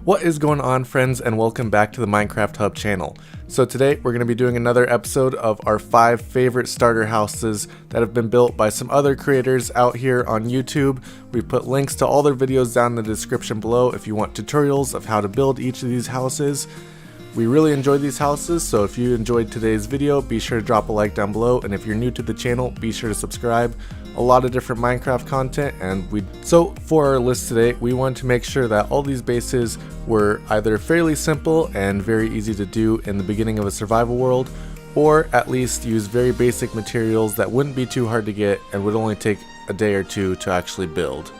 What is going on, friends, and welcome back to the Minecraft Hub channel. So today we're going to be doing another episode of our 5 favorite starter houses that have been built by some other creators out here on YouTube. We've put links to all their videos down in the description below if you want tutorials of how to build each of these houses. We really enjoyed these houses, so if you enjoyed today's video, be sure to drop a like down below, and if you're new to the channel, be sure to subscribe. A lot of different Minecraft content, so for our list today, we wanted to make sure that all these bases were either fairly simple and very easy to do in the beginning of a survival world, or at least use very basic materials that wouldn't be too hard to get and would only take a day or two to actually build.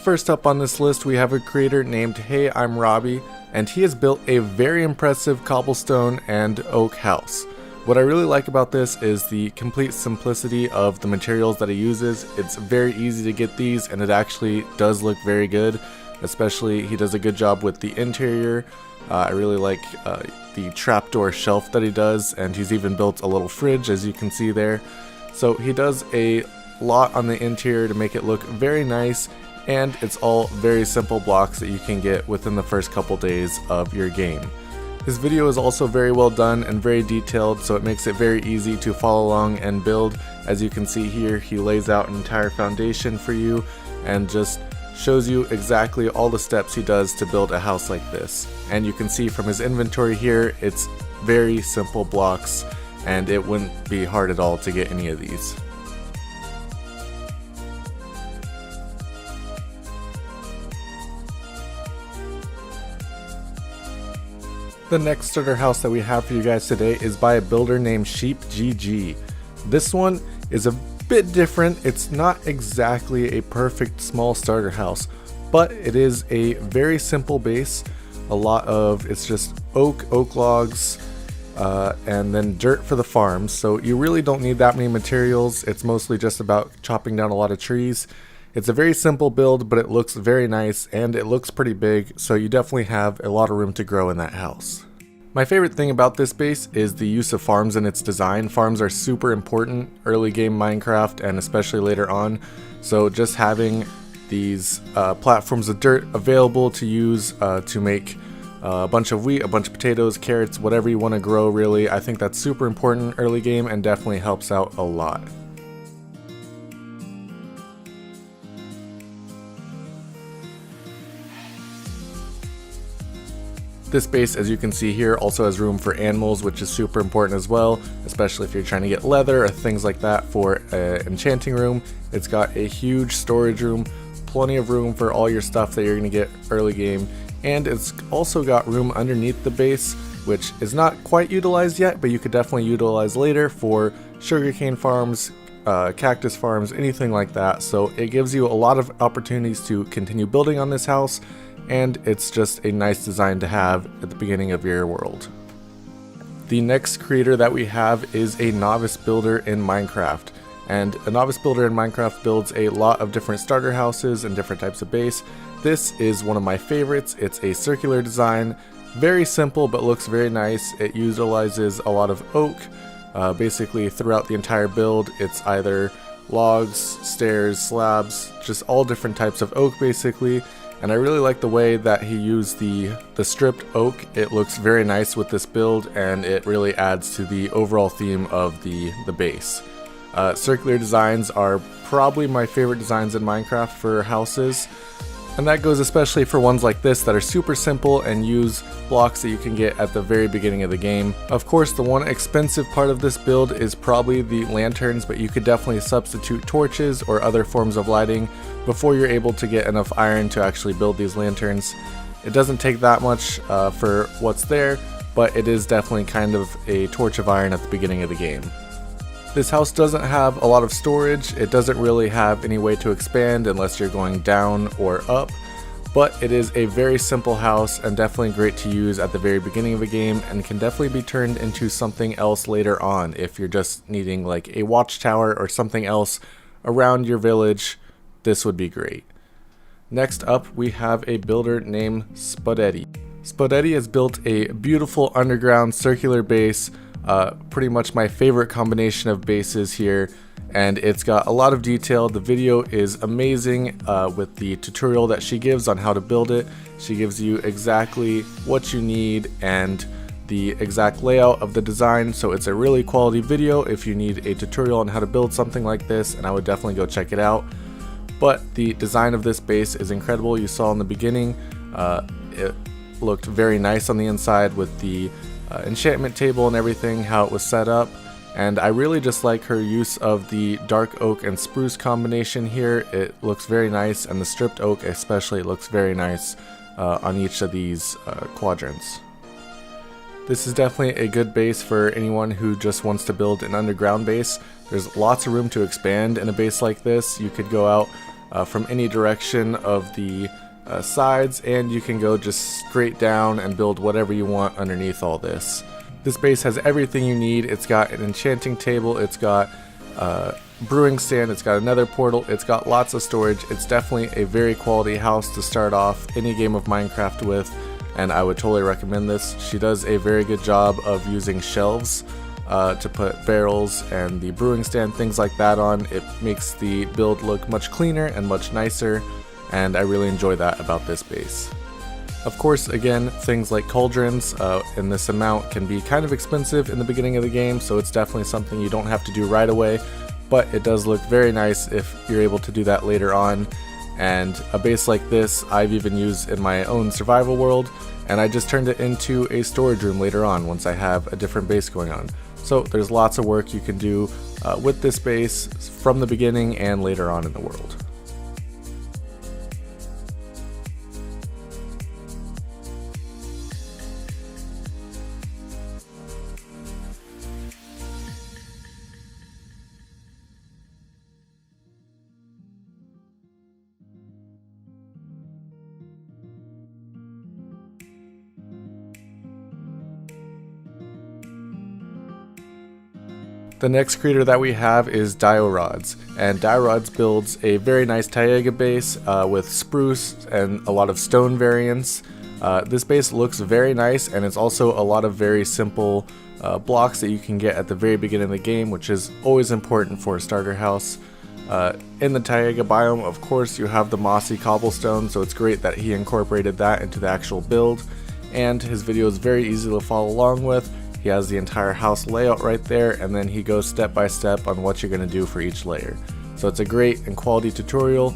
First up on this list, we have a creator named Hey I'm Robbie, and he has built a very impressive cobblestone and oak house. What I really like about this is the complete simplicity of the materials that he uses. It's very easy to get these, and it actually does look very good. Especially, he does a good job with the interior. I really like the trapdoor shelf that he does, and he's even built a little fridge, as you can see there. So he does a lot on the interior to make it look very nice, and it's all very simple blocks that you can get within the first couple days of your game. His video is also very well done and very detailed, so it makes it very easy to follow along and build. As you can see here, he lays out an entire foundation for you and just shows you exactly all the steps he does to build a house like this. And you can see from his inventory here, it's very simple blocks, and it wouldn't be hard at all to get any of these. The next starter house that we have for you guys today is by a builder named SheepGG. This one is a bit different. It's not exactly a perfect small starter house, but it is a very simple base. It's just oak logs, and then dirt for the farms. So you really don't need that many materials. It's mostly just about chopping down a lot of trees. It's a very simple build, but it looks very nice and it looks pretty big, so you definitely have a lot of room to grow in that house. My favorite thing about this base is the use of farms in its design. Farms are super important early game Minecraft and especially later on, so just having these platforms of dirt available to use to make a bunch of wheat, a bunch of potatoes, carrots, whatever you want to grow really, I think that's super important early game and definitely helps out a lot. This base, as you can see here, also has room for animals, which is super important as well, especially if you're trying to get leather or things like that for an enchanting room. It's got a huge storage room, plenty of room for all your stuff that you're going to get early game, and it's also got room underneath the base, which is not quite utilized yet, but you could definitely utilize later for sugarcane farms, cactus farms, anything like that. So it gives you a lot of opportunities to continue building on this house, and it's just a nice design to have at the beginning of your world. The next creator that we have is a novice builder in Minecraft, and a novice builder in Minecraft builds a lot of different starter houses and different types of base. This is one of my favorites. It's a circular design, very simple but looks very nice. It utilizes a lot of oak. Basically throughout the entire build, it's either logs, stairs, slabs, just all different types of oak basically. And I really like the way that he used the stripped oak. It looks very nice with this build, and it really adds to the overall theme of the base. Circular designs are probably my favorite designs in Minecraft for houses. And that goes especially for ones like this that are super simple and use blocks that you can get at the very beginning of the game. Of course, the one expensive part of this build is probably the lanterns, but you could definitely substitute torches or other forms of lighting before you're able to get enough iron to actually build these lanterns. It doesn't take that much for what's there, but it is definitely kind of a torch of iron at the beginning of the game. This house doesn't have a lot of storage. It doesn't really have any way to expand unless you're going down or up, but it is a very simple house and definitely great to use at the very beginning of a game, and can definitely be turned into something else later on if you're just needing like a watchtower or something else around your village. This would be great. Next up, we have a builder named Spudetty. Spudetty has built a beautiful underground circular base, pretty much my favorite combination of bases here, and it's got a lot of detail. The video is amazing with the tutorial that she gives on how to build it. She gives you exactly what you need and the exact layout of the design, so it's a really quality video if you need a tutorial on how to build something like this, and I would definitely go check it out. But the design of this base is incredible. You saw in the beginning, it looked very nice on the inside with the enchantment table and everything, how it was set up. And I really just like her use of the dark oak and spruce combination here. It looks very nice, and the stripped oak especially looks very nice on each of these quadrants. This is definitely a good base for anyone who just wants to build an underground base. There's lots of room to expand in a base like this. You could go out from any direction of the sides, and you can go just straight down and build whatever you want underneath all this. This base has everything you need. It's got an enchanting table, it's got brewing stand, it's got another portal, it's got lots of storage. It's definitely a very quality house to start off any game of Minecraft with, and I would totally recommend this. She does a very good job of using shelves to put barrels and the brewing stand, things like that on. It makes the build look much cleaner and much nicer, and I really enjoy that about this base. Of course, again, things like cauldrons in this amount can be kind of expensive in the beginning of the game, so it's definitely something you don't have to do right away, but it does look very nice if you're able to do that later on. And a base like this I've even used in my own survival world, and I just turned it into a storage room later on once I have a different base going on. So there's lots of work you can do with this base from the beginning and later on in the world. The next creator that we have is Diorods, and Diorods builds a very nice Taiga base with spruce and a lot of stone variants. This base looks very nice, and it's also a lot of very simple blocks that you can get at the very beginning of the game, which is always important for a starter house. In the Taiga biome, of course, you have the mossy cobblestone, so it's great that he incorporated that into the actual build, and his video is very easy to follow along with. He has the entire house layout right there, and then he goes step by step on what you're going to do for each layer. So it's a great and quality tutorial,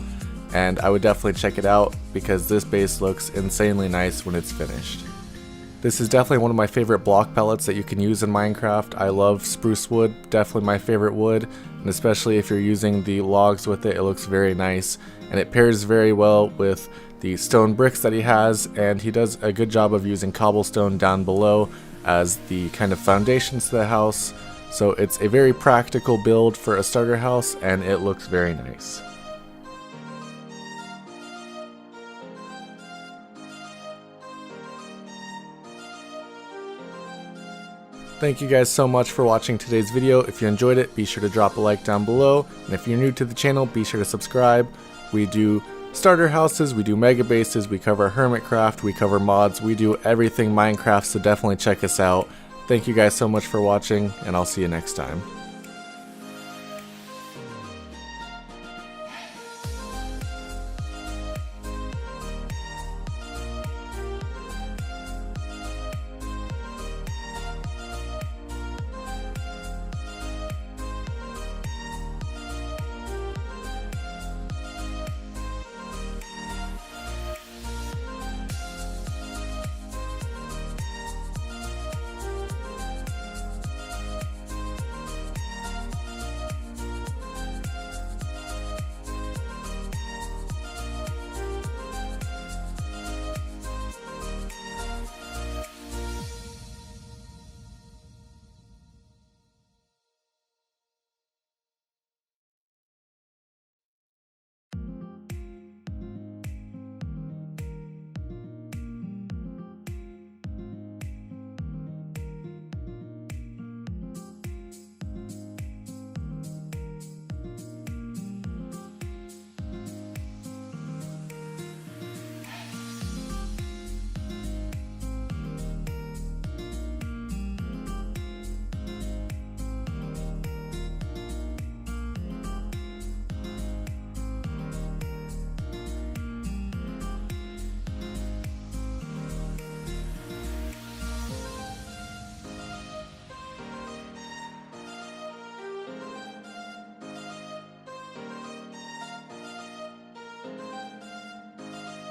and I would definitely check it out because this base looks insanely nice when it's finished. This is definitely one of my favorite block pellets that you can use in Minecraft. I love spruce wood, definitely my favorite wood, and especially if you're using the logs with it, it looks very nice, and it pairs very well with the stone bricks that he has, and he does a good job of using cobblestone down below as the kind of foundations to the house. So it's a very practical build for a starter house, and it looks very nice. Thank you guys so much for watching today's video. If you enjoyed it, be sure to drop a like down below, and if you're new to the channel, be sure to subscribe. We do starter houses, we do mega bases, we cover hermitcraft, we cover mods, we do everything Minecraft, so definitely check us out. Thank you guys so much for watching, and I'll see you next time.